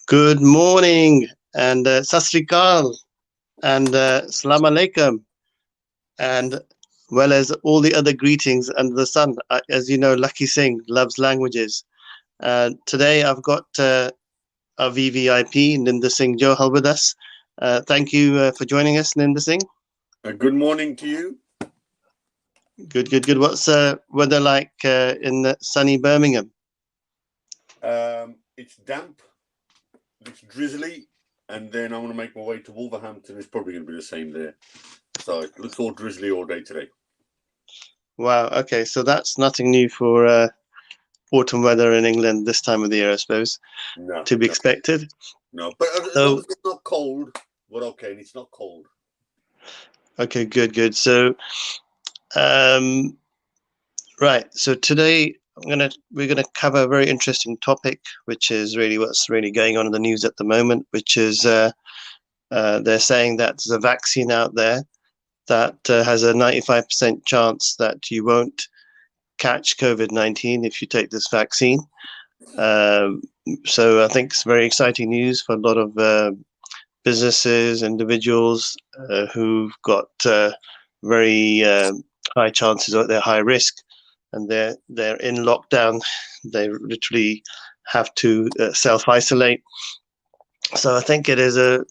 Good morning and Sat Sri Akal and Salam Alaikum and well as all the other greetings under the sun. As you know, Lakhi Singh loves languages. Today I've got our VVIP, Ninder Singh Johal, with us. Thank you for joining us, Ninder Singh. Good morning to you. Good. What's weather like in sunny Birmingham? It's damp, it's drizzly, and then I'm going to make my way to Wolverhampton. It's probably going to be the same there. So it looks all drizzly all day today. Wow, okay, so that's nothing new for autumn weather in England this time of the year, I suppose, to be expected. No, but as long as it's not cold, we're okay, and it's not cold. Okay, good. So, right. So today we're gonna cover a very interesting topic, which is really what's really going on in the news at the moment, which is they're saying that there's a vaccine out there that has a 95% chance that you won't catch COVID-19 if you take this vaccine. So I think it's very exciting news for a lot of businesses, individuals who've got very high chances, they're high risk, and they're in lockdown. They literally have to self-isolate. So I think it is a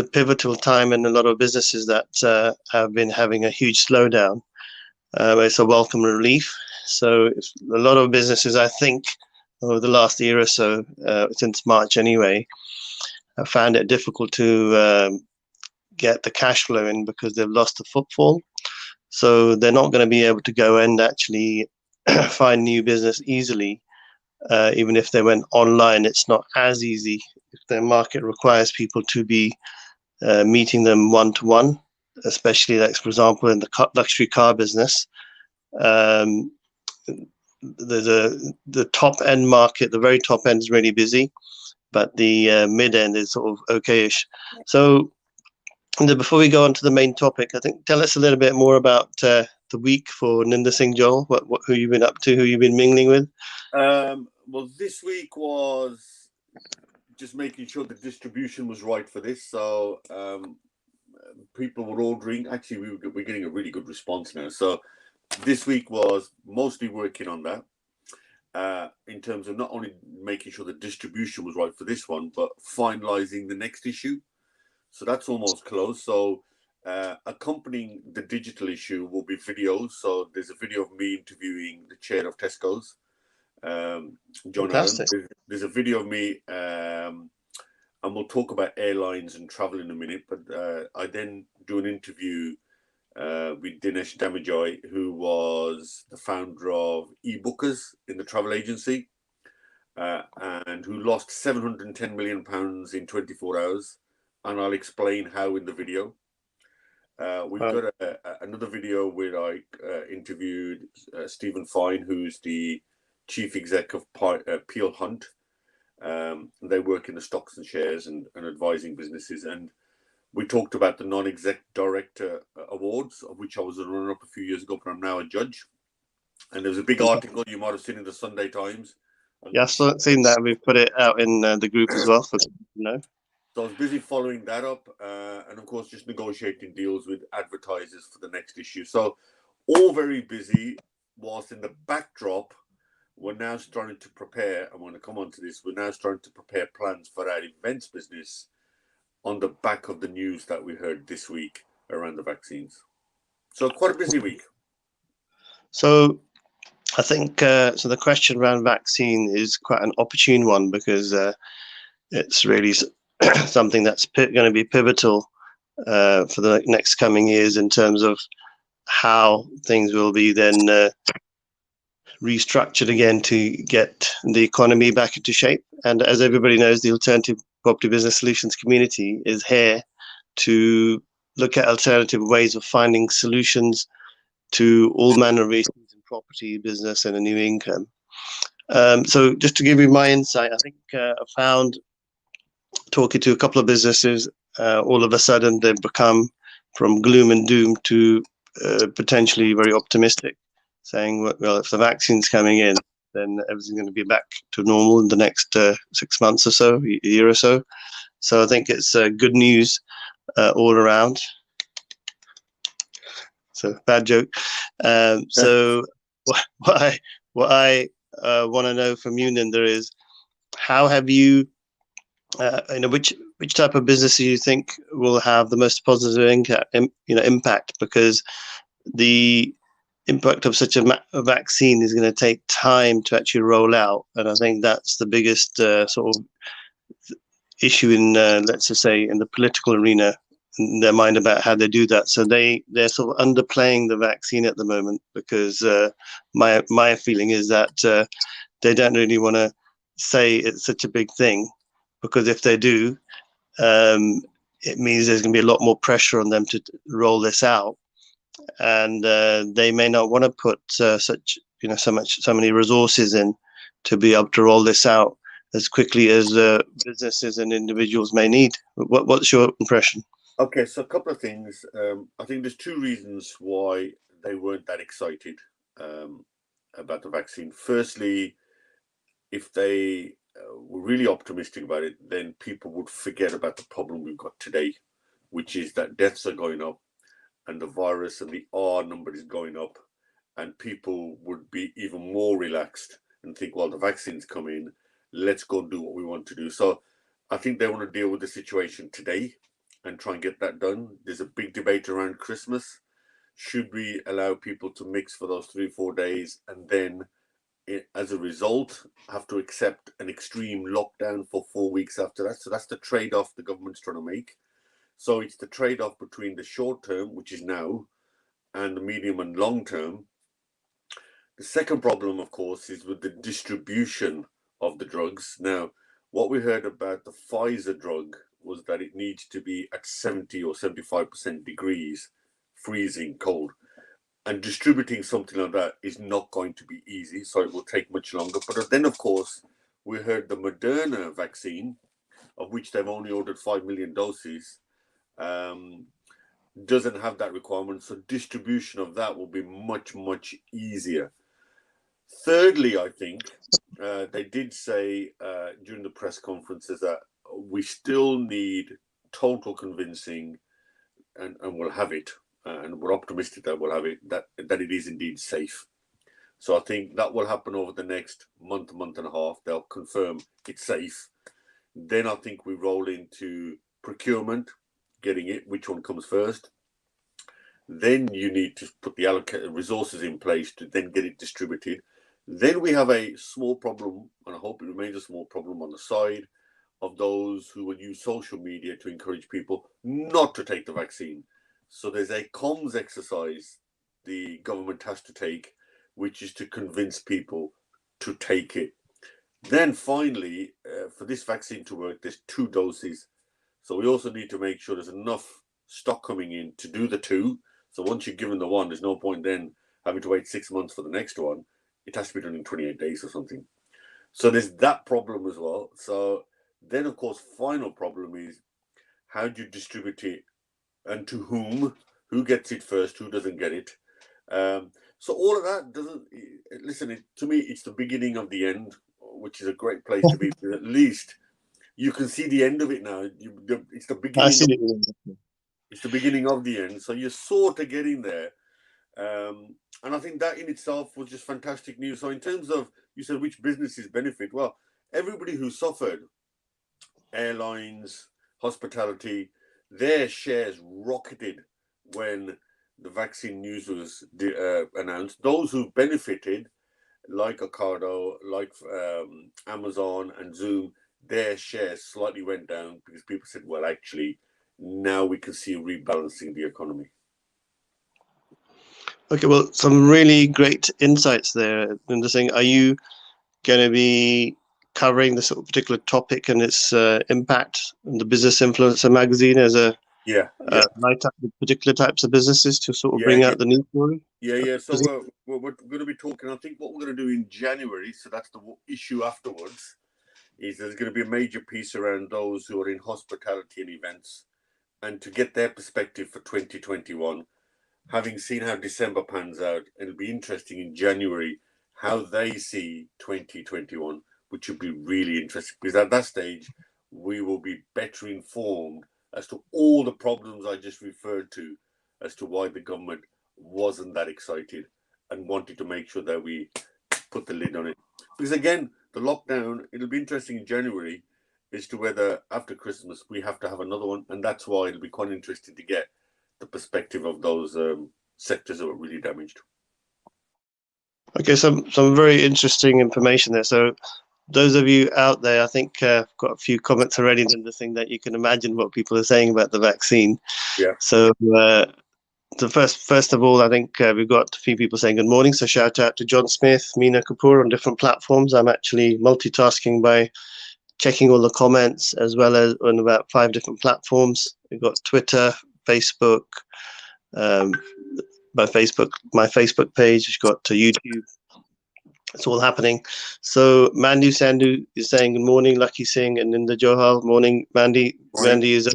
pivotal time in a lot of businesses that have been having a huge slowdown. It's a welcome relief. So a lot of businesses, I think, over the last year or so, since March anyway, have found it difficult to get the cash flow in because they've lost the footfall. So they're not going to be able to go and actually find new business easily. Even if they went online, it's not as easy if their market requires people to be meeting them one-to-one, especially like, for example, in the luxury car business. The top end market, the very top end is really busy, but the mid end is sort of okayish. So before we go on to the main topic, I think tell us a little bit more about the week for Ninder Singh Johal. Who you've been up to, who you've been mingling with. Well, this week was just making sure the distribution was right for this. So people were ordering. Actually, we're getting a really good response now. So this week was mostly working on that in terms of not only making sure the distribution was right for this one, but finalizing the next issue. So that's almost closed. So accompanying the digital issue will be videos. So there's a video of me interviewing the chair of Tesco's, John Allen. There's a video of me, and we'll talk about airlines and travel in a minute. But I then do an interview with Dinesh Damajoy, who was the founder of eBookers in the travel agency, and who lost £710 million in 24 hours. And I'll explain how in the video. We've got another video where I interviewed Stephen Fine, who's the chief exec of Peel Hunt. They work in the stocks and shares and advising businesses. And we talked about the non-exec director awards, of which I was a runner-up a few years ago, but I'm now a judge. And there was a big article you might have seen in the Sunday Times. Yeah, I've seen that. We've put it out in the group as well for people to know. So I was busy following that up, and of course just negotiating deals with advertisers for the next issue. So all very busy, whilst in the backdrop, we're now starting to prepare, I'm going to come on to this, we're now starting to prepare plans for our events business on the back of the news that we heard this week around the vaccines. So quite a busy week. So I think, so the question around vaccine is quite an opportune one because it's really something that's going to be pivotal for the next coming years in terms of how things will be then restructured again to get the economy back into shape. And as everybody knows, the Alternative Property Business Solutions community is here to look at alternative ways of finding solutions to all manner of issues in property business and a new income. So just to give you my insight, I think I found talking to a couple of businesses, all of a sudden they've become from gloom and doom to potentially very optimistic, saying, well, if the vaccine's coming in, then everything's going to be back to normal in the next 6 months or so, a year or so. So I think it's good news all around. So bad joke. So what I want to know from you, Ninder, is how have you, which type of business do you think will have the most positive impact? Because the impact of such a vaccine is going to take time to actually roll out, and I think that's the biggest sort of issue in, let's just say, in the political arena, in their mind about how they do that. So they're sort of underplaying the vaccine at the moment, because my feeling is that they don't really want to say it's such a big thing, because if they do, it means there's going to be a lot more pressure on them to roll this out, and they may not want to put so many resources in to be able to roll this out as quickly as businesses and individuals may need. What's your impression? Okay, so a couple of things. I think there's two reasons why they weren't that excited about the vaccine. Firstly, if they were really optimistic about it, then people would forget about the problem we've got today, which is that deaths are going up and the virus and the R number is going up, and people would be even more relaxed and think, well, the vaccine's come in, let's go and do what we want to do. So I think they want to deal with the situation today and try and get that done. There's a big debate around Christmas. Should we allow people to mix for those 3-4 days and then, as a result, have to accept an extreme lockdown for 4 weeks after that? So that's the trade-off the government's trying to make. So it's the trade-off between the short term, which is now, and the medium and long term. The second problem, of course, is with the distribution of the drugs. Now, what we heard about the Pfizer drug was that it needs to be at 70 or 75% degrees freezing cold. And distributing something like that is not going to be easy, so it will take much longer. But then, of course, we heard the Moderna vaccine, of which they've only ordered 5 million doses, doesn't have that requirement, so distribution of that will be much, much easier. Thirdly, I think they did say during the press conferences that we still need total convincing, and we'll have it, and we're optimistic that we'll have it, that it is indeed safe. So I think that will happen over the next month and a half. They'll confirm it's safe. Then I think we roll into procurement, getting it, which one comes first. Then you need to put the allocated resources in place to then get it distributed. Then we have a small problem, and I hope it remains a small problem, on the side of those who will use social media to encourage people not to take the vaccine. So there's a comms exercise the government has to take, which is to convince people to take it. Then finally, for this vaccine to work, there's 2 doses. So we also need to make sure there's enough stock coming in to do the 2. So once you're given the 1, there's no point then having to wait 6 months for the next one. It has to be done in 28 days or something. So there's that problem as well. So then, of course, final problem is how do you distribute it and to whom? Who gets it first? Who doesn't get it? So all of that doesn't, listen, to me, it's the beginning of the end, which is a great place to be. At least you can see the end of it now. It's the beginning. It's the beginning of the end. So you're sort of getting there. And I think that in itself was just fantastic news. So in terms of, you said which businesses benefit, well, everybody who suffered, airlines, hospitality, their shares rocketed when the vaccine news was announced. Those who benefited, like Ocado, like Amazon and Zoom, their shares slightly went down because people said, well, actually, now we can see rebalancing the economy. Okay, well, some really great insights there. Interesting. Are you going to be covering this sort of particular topic and its impact on the Business Influencer magazine as a light up with particular types of businesses to sort of bring out the news story? Yeah. So we're going to be talking, I think what we're going to do in January, so that's the issue afterwards, is there's going to be a major piece around those who are in hospitality and events, and to get their perspective for 2021. Having seen how December pans out, it'll be interesting in January how they see 2021, which would be really interesting, because at that stage, we will be better informed as to all the problems I just referred to, as to why the government wasn't that excited and wanted to make sure that we put the lid on it. Because again, the lockdown, it'll be interesting in January as to whether after Christmas we have to have another one. And that's why it'll be quite interesting to get the perspective of those sectors that were really damaged. Okay, some very interesting information there. So those of you out there, I think I've got a few comments already in the thing that you can imagine what people are saying about the vaccine. Yeah. So the first of all, I think we've got a few people saying good morning. So shout out to John Smith, Meena Kapoor on different platforms. I'm actually multitasking by checking all the comments as well as on about 5 different platforms. We've got Twitter, Facebook, my Facebook page. We've got YouTube. It's all happening. So Mandy Sandhu is saying good morning, Lakhi Singh and Ninder Johal. Morning, Mandy. Morning. Mandy is a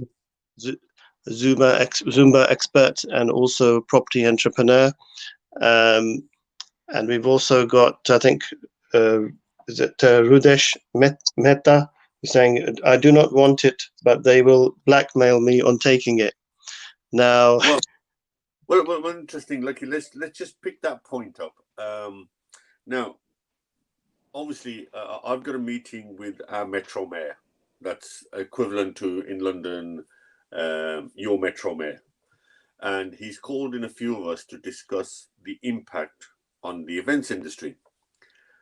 Zumba expert and also property entrepreneur. And we've also got, I think, is it Rudesh Mehta is saying, I do not want it, but they will blackmail me on taking it. Now, well, interesting. Like, let's just pick that point up. Now, obviously, I've got a meeting with our Metro Mayor. That's equivalent to in London, your Metro Mayor, and he's called in a few of us to discuss the impact on the events industry.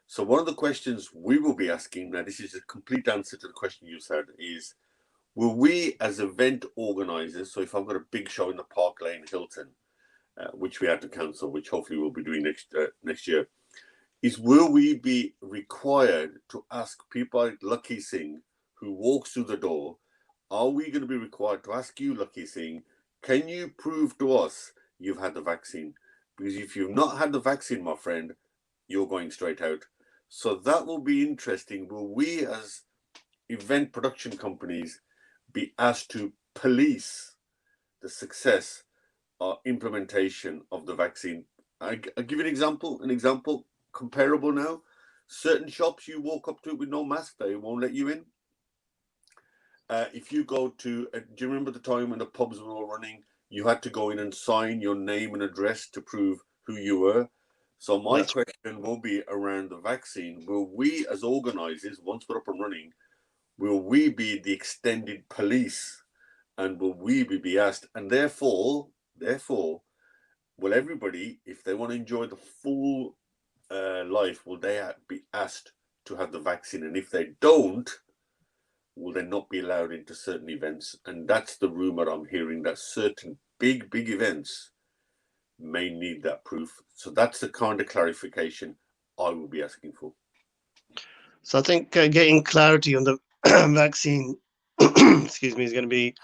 So one of the questions we will be asking, now this is a complete answer to the question you said, is will we as event organizers, so if I've got a big show in the Park Lane Hilton, which we had to cancel, which hopefully we'll be doing next year, is will we be required to ask people like Lakhi Singh, who walks through the door, are we going to be required to ask you, Lakhi Singh, can you prove to us you've had the vaccine? Because if you've not had the vaccine, my friend, you're going straight out. So that will be interesting. Will we as event production companies be asked to police the success or implementation of the vaccine? I'll give you an example comparable now. Certain shops you walk up to with no mask, they won't let you in. If you go to, do you remember the time when the pubs were all running? You had to go in and sign your name and address to prove who you were. So my question will be around the vaccine. Will we as organizers, once we're up and running, will we be the extended police? And will we be asked? And therefore, will everybody, if they want to enjoy the full life, will they be asked to have the vaccine? And if they don't, will they not be allowed into certain events? And that's the rumor I'm hearing, that certain big events may need that proof. So that's the kind of clarification I will be asking for. So I think getting clarity on the vaccine, excuse me, is going to be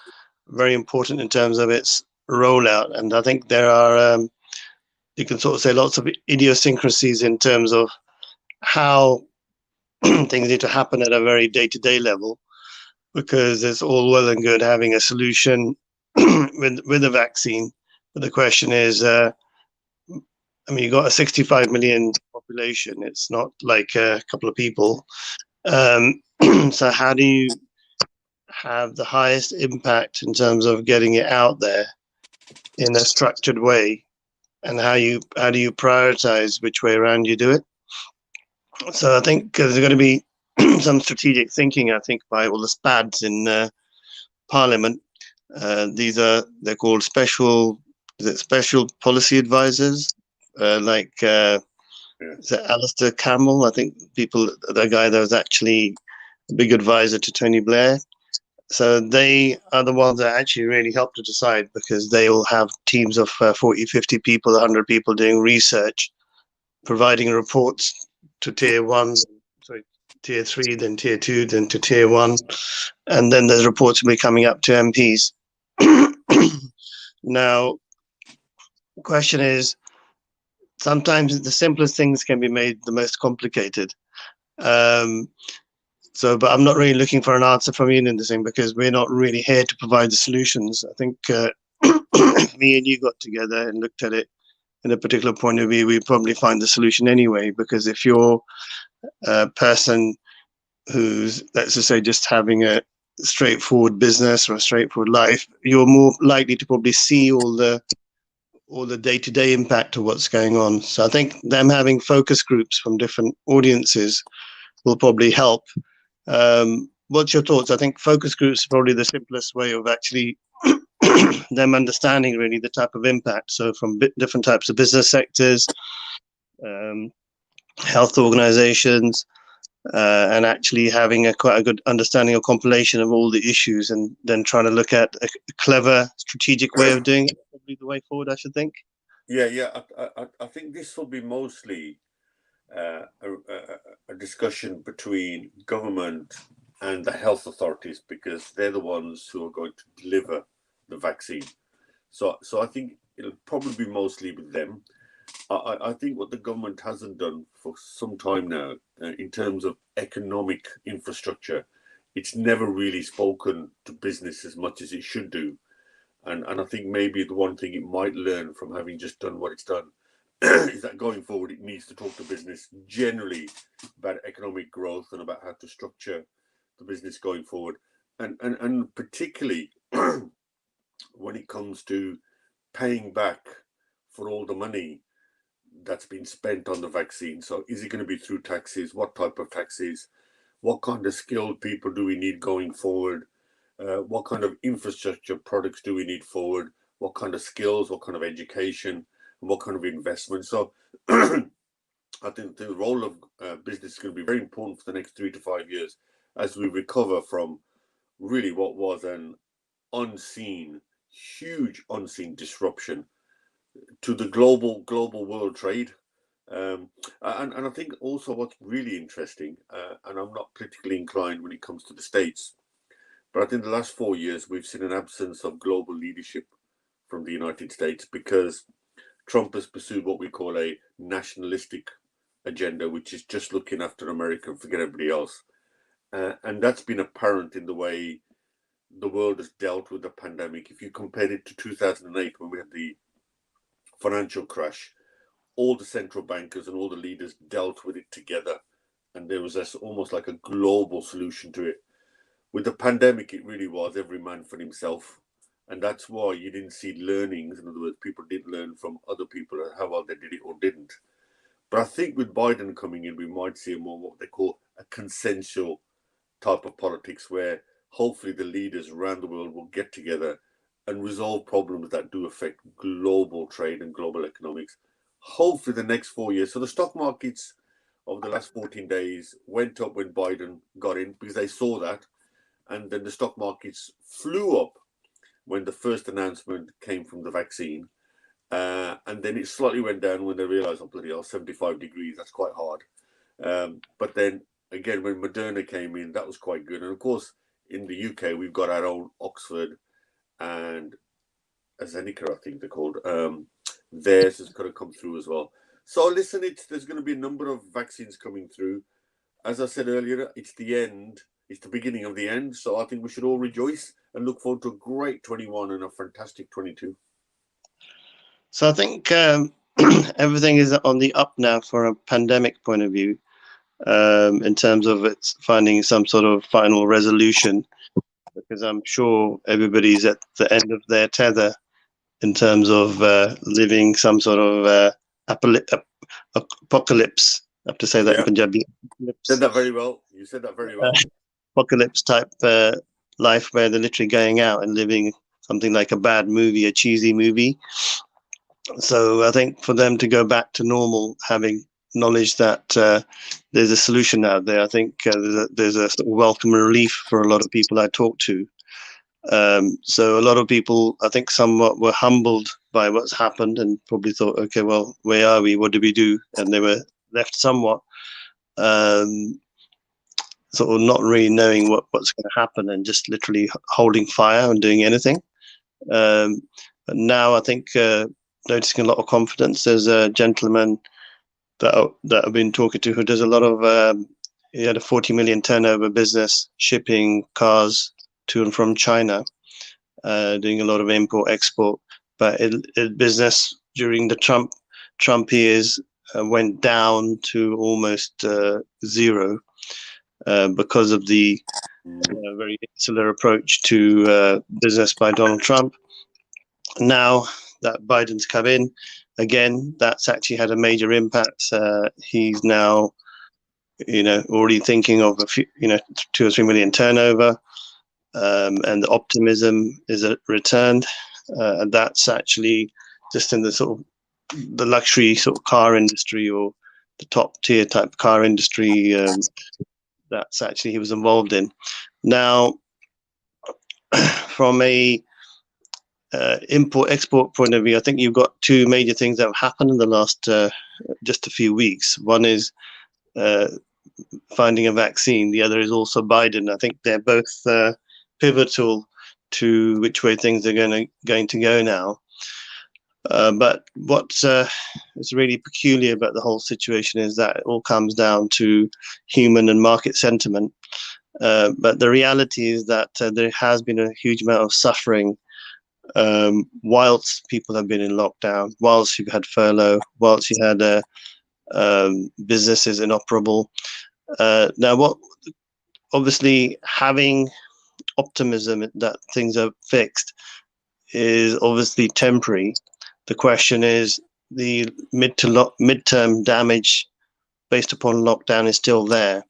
very important in terms of its rollout. And I think there are, you can sort of say, lots of idiosyncrasies in terms of how things need to happen at a very day-to-day level, because it's all well and good having a solution with a vaccine. But the question is, I mean, you've got a 65 million population. It's not like a couple of people. So how do you have the highest impact in terms of getting it out there in a structured way? And how do you prioritize which way around you do it? So I think there's going to be some strategic thinking, I think, by all the SPADs in Parliament. They're called special policy advisors, like is it Alistair Campbell? I think the guy that was actually a big advisor to Tony Blair. So they are the ones that actually really help to decide, because they will have teams of 40, 50 people, 100 people doing research, providing reports to tier 3, then tier 2, then to tier 1. And then there's reports will be coming up to MPs. Now, the question is, sometimes the simplest things can be made the most complicated. But I'm not really looking for an answer from you in this thing, because we're not really here to provide the solutions. I think me and you got together and looked at it in a particular point of view, we probably find the solution anyway, because if you're a person who's, let's just say, just having a straightforward business or a straightforward life, you're more likely to probably see all the day-to-day impact of what's going on. So I think them having focus groups from different audiences will probably help. What's your thoughts? I think focus groups are probably the simplest way of actually them understanding really the type of impact. So from different types of business sectors, health organizations, and actually having quite a good understanding or compilation of all the issues, and then trying to look at a clever strategic way of doing it. Probably the way forward, I should think. Yeah. I think this will be mostly a discussion between government and the health authorities, because they're the ones who are going to deliver the vaccine. So I think it'll probably be mostly with them. I think what the government hasn't done for some time now, in terms of economic infrastructure, it's never really spoken to business as much as it should do. And I think maybe the one thing it might learn from having just done what it's done is that going forward, it needs to talk to business generally about economic growth and about how to structure the business going forward. And particularly when it comes to paying back for all the money that's been spent on the vaccine. So is it going to be through taxes? What type of taxes? What kind of skilled people do we need going forward? What kind of infrastructure products do we need forward? What kind of skills? What kind of education? And what kind of investment? So I think the role of business is going to be very important for the next 3 to 5 years as we recover from really what was an huge unseen disruption to the global world trade. And I think also what's really interesting, and I'm not politically inclined when it comes to the States, but I think the last 4 years we've seen an absence of global leadership from the United States, because Trump has pursued what we call a nationalistic agenda, which is just looking after America and forget everybody else. And that's been apparent in the way the world has dealt with the pandemic. If you compare it to 2008, when we had the financial crash, all the central bankers and all the leaders dealt with it together, and there was almost like a global solution to it. With the pandemic, it really was every man for himself, and that's why you didn't see learnings. In other words, people didn't learn from other people how well they did it or didn't. But I think with Biden coming in, we might see more what they call a consensual type of politics, where hopefully the leaders around the world will get together and resolve problems that do affect global trade and global economics. Hopefully the next 4 years. So the stock markets over the last 14 days went up when Biden got in, because they saw that. And then the stock markets flew up when the first announcement came from the vaccine. And then it slightly went down when they realized, oh, bloody hell, 75 degrees, that's quite hard. But then again, when Moderna came in, that was quite good. And of course, in the UK, we've got our own Oxford and AstraZeneca, I think they're called. Theirs is going to come through as well. So listen, there's going to be a number of vaccines coming through. As I said earlier, it's the end. It's the beginning of the end. So I think we should all rejoice and look forward to a great 21 and a fantastic 22. So I think everything is on the up now from a pandemic point of view, in terms of it's finding some sort of final resolution, because I'm sure everybody's at the end of their tether in terms of living some sort of apocalypse. I have to say that in Punjabi. Said that very well. You said that very well. Apocalypse type life, where they're literally going out and living something like a bad movie, a cheesy movie. So I think for them to go back to normal, having knowledge that there's a solution out there, I think there's a sort of welcome relief for a lot of people I talk to. So a lot of people, I think, somewhat were humbled by what's happened and probably thought, okay, well, where are we? What do we do? And they were left somewhat sort of not really knowing what's going to happen, and just literally holding fire and doing anything. But now I think noticing a lot of confidence. There's a gentleman that I've been talking to who does a lot of, he had a 40 million turnover business shipping cars to and from China, doing a lot of import export. But business during the Trump Trump years went down to almost zero because of the very insular approach to business by Donald Trump. Now that Biden's come in, again, that's actually had a major impact. He's now, already thinking of a few, 2 or 3 million turnover, and the optimism is returned. And that's actually just in the sort of the luxury sort of car industry, or the top tier type car industry. That's actually he was involved in. Now, from a import-export point of view, I think you've got two major things that have happened in the last just a few weeks. One is finding a vaccine. The other is also Biden. I think they're both pivotal to which way things are going to go now. But what is really peculiar about the whole situation is that it all comes down to human and market sentiment. But the reality is that there has been a huge amount of suffering whilst people have been in lockdown, whilst you've had furlough, whilst you had businesses inoperable. Now, obviously having optimism that things are fixed is obviously temporary. The question is the midterm damage based upon lockdown is still there.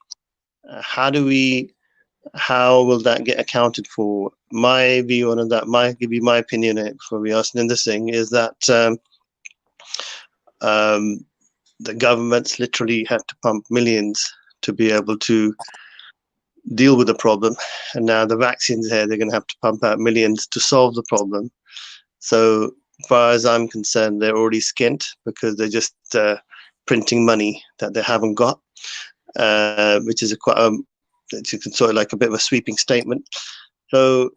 How will that get accounted for? My view on that, give you my opinion on it before we ask Ninder Singh, is that the governments literally had to pump millions to be able to deal with the problem. And now the vaccine's here, they're going to have to pump out millions to solve the problem. So as far as I'm concerned, they're already skint because they're just printing money that they haven't got, which is it's sort of like a bit of a sweeping statement. So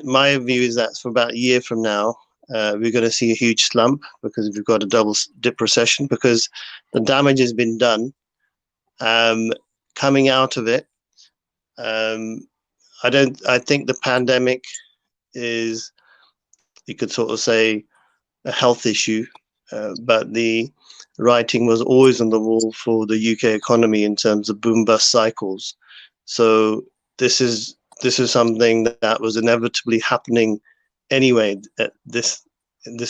my view is that for about a year from now, we're going to see a huge slump because we've got a double dip recession because the damage has been done. Coming out of it, I think the pandemic is, you could sort of say, a health issue, but the writing was always on the wall for the UK economy in terms of boom bust cycles. So this is something that was inevitably happening anyway at this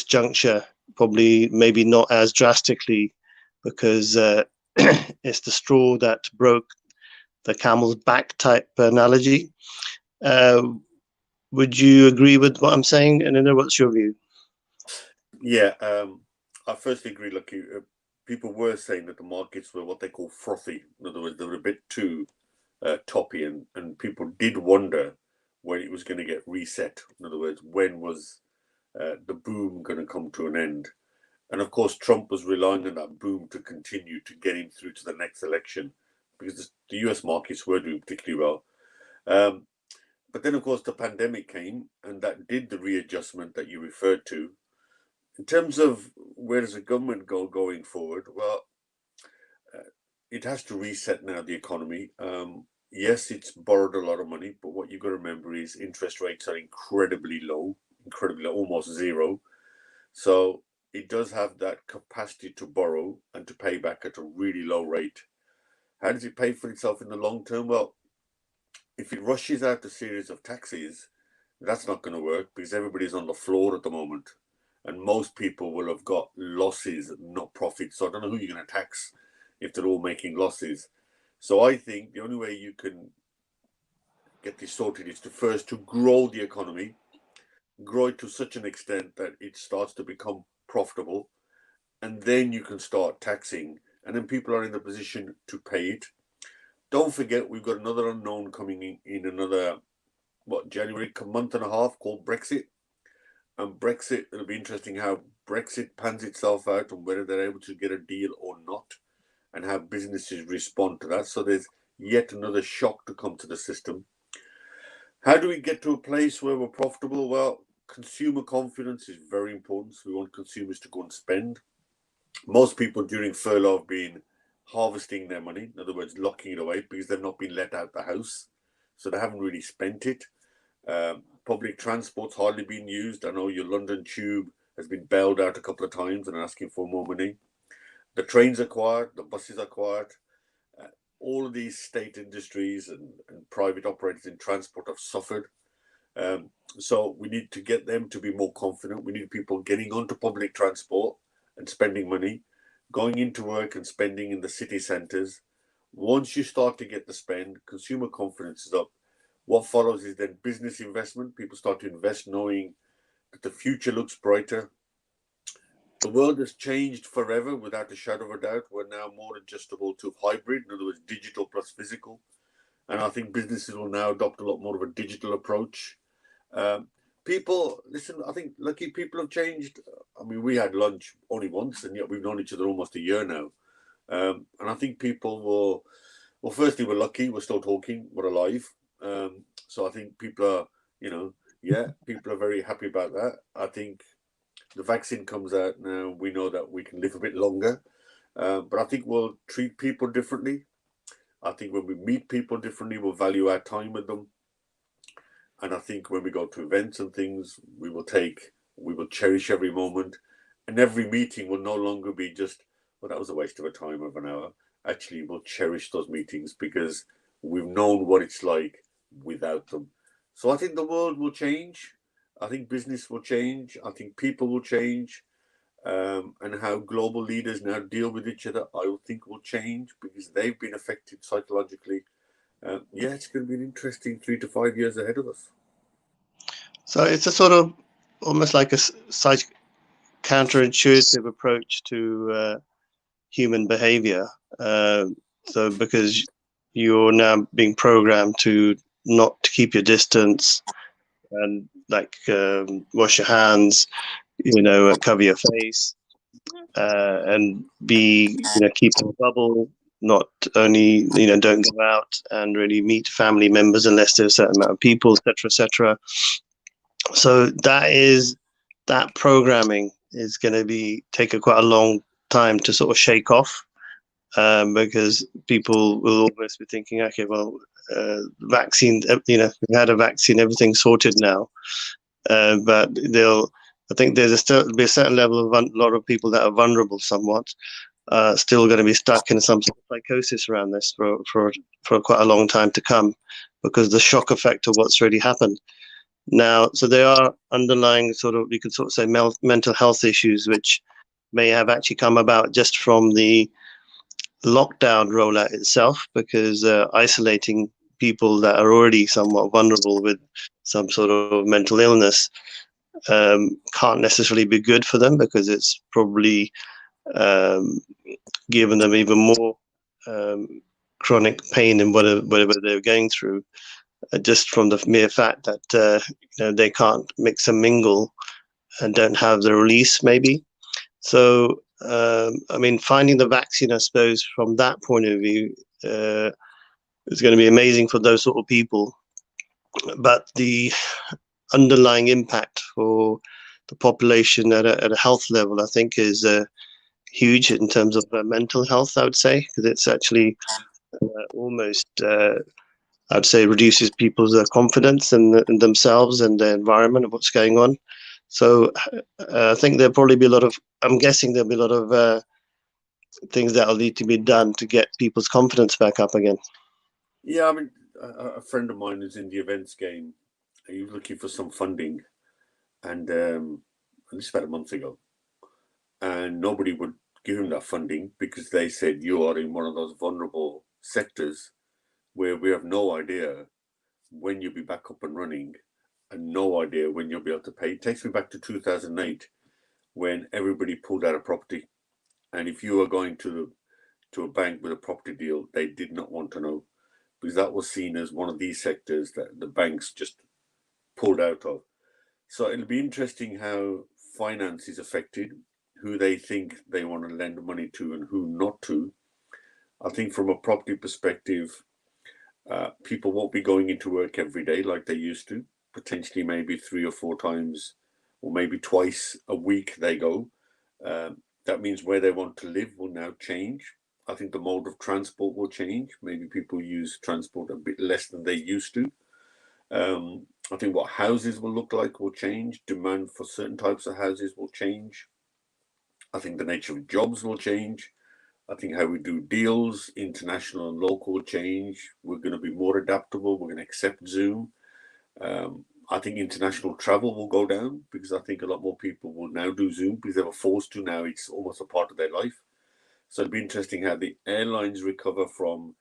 juncture, probably maybe not as drastically, because it's the straw that broke the camel's back type analogy. Would you agree with what I'm saying? And then what's your view? Yeah, I firstly agree. Look, people were saying that the markets were what they call frothy. In other words, they were a bit too toppy, and people did wonder when it was going to get reset. In other words, when was the boom going to come to an end? And of course, Trump was relying on that boom to continue to get him through to the next election, because the US markets were doing particularly well. But then, of course, the pandemic came, and that did the readjustment that you referred to. In terms of where does the government go going forward, well, it has to reset now the economy. Yes, it's borrowed a lot of money, but what you've got to remember is interest rates are incredibly low, almost zero. So it does have that capacity to borrow and to pay back at a really low rate. How does it pay for itself in the long term? Well, if it rushes out a series of taxes, that's not going to work because everybody's on the floor at the moment. And most people will have got losses, not profits. So I don't know who you're going to tax if they're all making losses. So I think the only way you can get this sorted is to grow the economy, grow it to such an extent that it starts to become profitable. And then you can start taxing. And then people are in the position to pay it. Don't forget, we've got another unknown coming in another, January, month and a half, called Brexit. And Brexit, it'll be interesting how Brexit pans itself out and whether they're able to get a deal or not, and how businesses respond to that. So there's yet another shock to come to the system. How do we get to a place where we're profitable? Well, consumer confidence is very important. So we want consumers to go and spend. Most people during furlough have been harvesting their money, in other words, locking it away because they've not been let out the house. So they haven't really spent it. Public transport's hardly been used. I know your London Tube has been bailed out a couple of times and are asking for more money. The trains are quiet, the buses are quiet. All of these state industries and private operators in transport have suffered. So we need to get them to be more confident. We need people getting onto public transport and spending money, going into work and spending in the city centres. Once you start to get the spend, consumer confidence is up. What follows is then business investment. People start to invest knowing that the future looks brighter. The world has changed forever without a shadow of a doubt. We're now more adjustable to hybrid, in other words, digital plus physical. And I think businesses will now adopt a lot more of a digital approach. People, listen, I think lucky people have changed. I mean, we had lunch only once, and yet we've known each other almost a year now. And I think people will, well, firstly, we're lucky, we're still talking, we're alive. So I think people are, people are very happy about that. I think the vaccine comes out now, we know that we can live a bit longer. But I think we'll treat people differently. I think when we meet people differently, we'll value our time with them. And I think when we go to events and things, we will cherish every moment. And every meeting will no longer be just, well, that was a waste of a time of an hour. Actually, we'll cherish those meetings because we've known what it's like without them. So I think the world will change. I think business will change. I think people will change. And how global leaders now deal with each other, I think will change because they've been affected psychologically. It's going to be an interesting 3 to 5 years ahead of us. So it's a sort of almost like a counterintuitive approach to human behavior. So because you're now being programmed to not to keep your distance and wash your hands, cover your face, and be, keep in a bubble, not only, don't go out and really meet family members unless there's a certain amount of people, etc. So that programming is going to take quite a long time to sort of shake off, because people will almost be thinking, okay, well, vaccine, we had a vaccine, everything's sorted now. But I think there's be a certain level of a lot of people that are vulnerable somewhat, still going to be stuck in some sort of psychosis around this for quite a long time to come, because the shock effect of what's really happened. Now, so there are underlying we could say mental health issues, which may have actually come about just from the lockdown rollout itself, because isolating people that are already somewhat vulnerable with some sort of mental illness can't necessarily be good for them, because it's probably given them even more chronic pain in whatever they're going through, just from the mere fact that they can't mix and mingle and don't have the release, maybe. So I mean, finding the vaccine, I suppose, from that point of view, is going to be amazing for those sort of people. But the underlying impact for the population at a health level, I think, is huge in terms of mental health, I would say, because it's actually almost, I'd say, reduces people's confidence in themselves and the environment of what's going on. So I think there'll probably be I'm guessing there'll be a lot of things that'll need to be done to get people's confidence back up again. Yeah, I mean, a friend of mine is in the events game. He was looking for some funding, and this about a month ago, and nobody would give him that funding because they said you are in one of those vulnerable sectors where we have no idea when you'll be back up and running, and no idea when you'll be able to pay. It takes me back to 2008 when everybody pulled out a property, and if you were going to a bank with a property deal, they did not want to know, because that was seen as one of these sectors that the banks just pulled out of. So it'll be interesting how finance is affected, who they think they want to lend money to and who not to. I think from a property perspective, people won't be going into work every day like they used to. Potentially maybe 3 or 4 times, or maybe twice a week they go. That means where they want to live will now change. I think the mode of transport will change. Maybe people use transport a bit less than they used to. I think what houses will look like will change. Demand for certain types of houses will change. I think the nature of jobs will change. I think how we do deals, international and local, will change. We're going to be more adaptable. We're going to accept Zoom. I think international travel will go down because I think a lot more people will now do Zoom because they were forced to. Now it's almost a part of their life. So it'd be interesting how the airlines recover from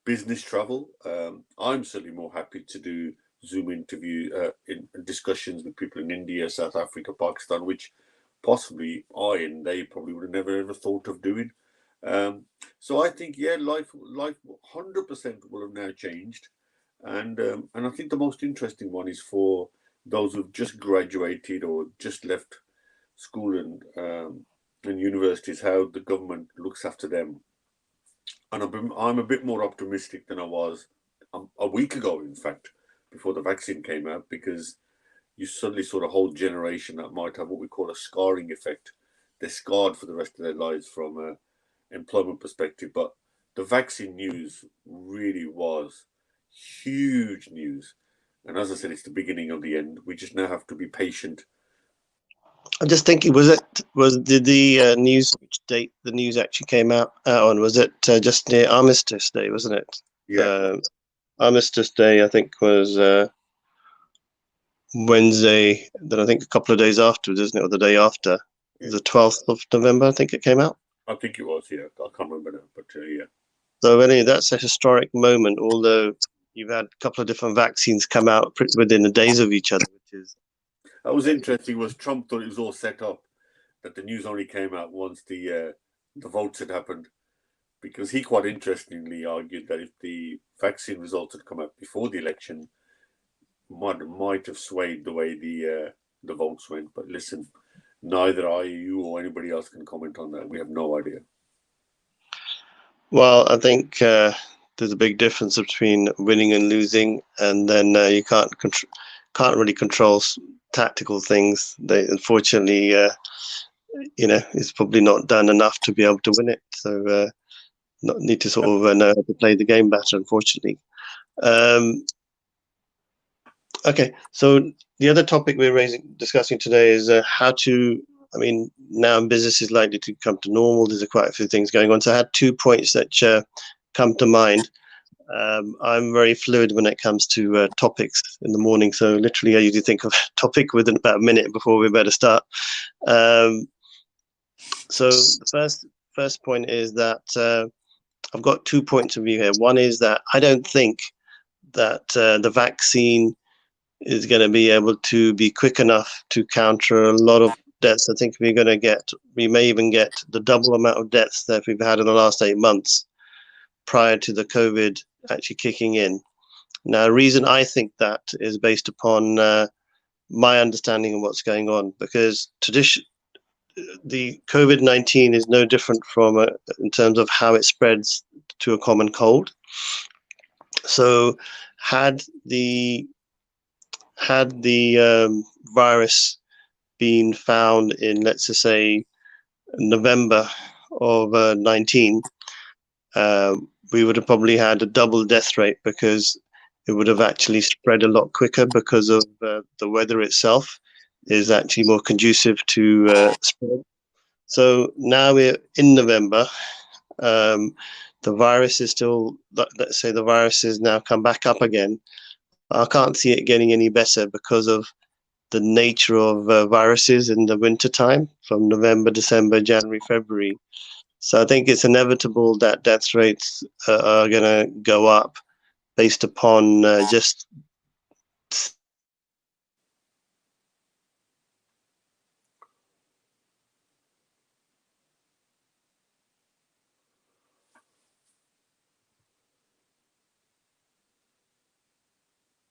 business travel. I'm certainly more happy to do Zoom interview in discussions with people in India, South Africa, Pakistan, which possibly I and they probably would have never ever thought of doing. So I think, yeah, life 100% will have now changed, and I think the most interesting one is for those who've just graduated or just left school and universities, how the government looks after them. And I'm a bit more optimistic than I was a week ago, in fact, before the vaccine came out, because you suddenly saw a whole generation that might have what we call a scarring effect. They're scarred for the rest of their lives from an employment perspective. But the vaccine news really was huge news. And as I said, it's the beginning of the end. We just now have to be patient. I'm just thinking, did the news, which date the news actually came out on? Was it just near Armistice Day, wasn't it? Yeah. Armistice Day, I think, was Wednesday. Then I think a couple of days afterwards, isn't it, or the day after, the 12th of November, I think it came out. I think it was, yeah. I can't remember now, but yeah. So anyway, that's a historic moment. Although you've had a couple of different vaccines come out within the days of each other, which is. That was interesting. Was Trump thought it was all set up, that the news only came out once the votes had happened, because he quite interestingly argued that if the vaccine results had come out before the election, might have swayed the way the votes went. But listen, neither I, you, or anybody else can comment on that. We have no idea. Well, I think there's a big difference between winning and losing, and then you can't really control tactical things. They unfortunately, it's probably not done enough to be able to win it. So need to sort of know how to play the game better, unfortunately. Okay, so the other topic we're discussing today is how to. I mean, now business is likely to come to normal. There's quite a few things going on. So I had 2 points that come to mind. I'm very fluid when it comes to topics in the morning. So literally, I usually think of a topic within about a minute before we better start. So the first point is that I've got 2 points of view here. One is that I don't think that the vaccine is going to be able to be quick enough to counter a lot of deaths. I think we may even get the double amount of deaths that we've had in the last 8 months prior to the COVID actually kicking in. Now, the reason I think that is based upon my understanding of what's going on, because the COVID-19 is no different from in terms of how it spreads to a common cold. So had the virus been found in, let's just say, November of 19, we would have probably had a double death rate, because it would have actually spread a lot quicker, because of the weather itself is actually more conducive to spread. So now we're in November. The virus is still, let's say the virus has now come back up again. I can't see it getting any better because of the nature of viruses in the winter time, from November, December, January, February. So I think it's inevitable that death rates are going to go up based upon just